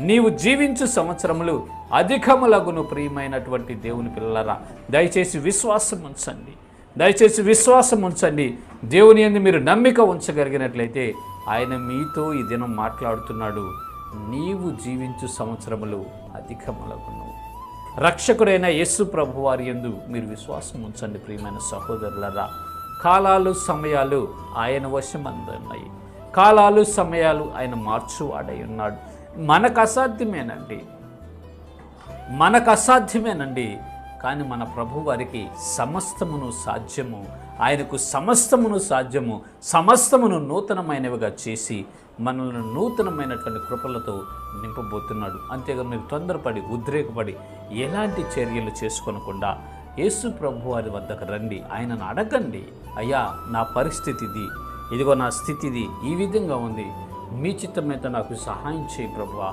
నీవు జీవించు సంవత్సరములు అధికములగును. ప్రియమైనటువంటి దేవుని పిల్లలారా, దయచేసి విశ్వాసం ఉంచండి, దయచేసి విశ్వాసం ఉంచండి. దేవుని యందు మీరు నమ్మిక ఉంచగలిగినట్లయితే ఆయన మీతో ఈ దినం మాట్లాడుతున్నాడు. నీవు జీవించు సంవత్సరములు అధికములగును. రక్షకుడైన యేసు ప్రభు వారి యందు మీరు విశ్వాసం ఉంచండి. ప్రియమైన సహోదరులారా, కాలాలు సమయాలు ఆయన వశమందున్నాయి. కాలాలు సమయాలు ఆయన మార్చువాడై ఉన్నాడు. మనకు అసాధ్యమేనండి, కానీ మన ప్రభు వారికి సమస్తమును సాధ్యము. ఆయనకు సమస్తమును సాధ్యము. సమస్తమును నూతనమైనవిగా చేసి మనల్ని నూతనమైనటువంటి కృపలతో నింపబోతున్నాడు. అంతేగా మీరు తొందరపడి ఉద్రేకపడి ఎలాంటి చర్యలు చేసుకోనకుండా యేసు ప్రభు వారి వద్దకు రండి. ఆయనను అడగండి, అయ్యా నా పరిస్థితి ఇది, ఇదిగో నా స్థితి ఇది, ఈ విధంగా ఉంది, మీ చిత్తమైతే నాకు సహాయం చేయి ప్రభువా,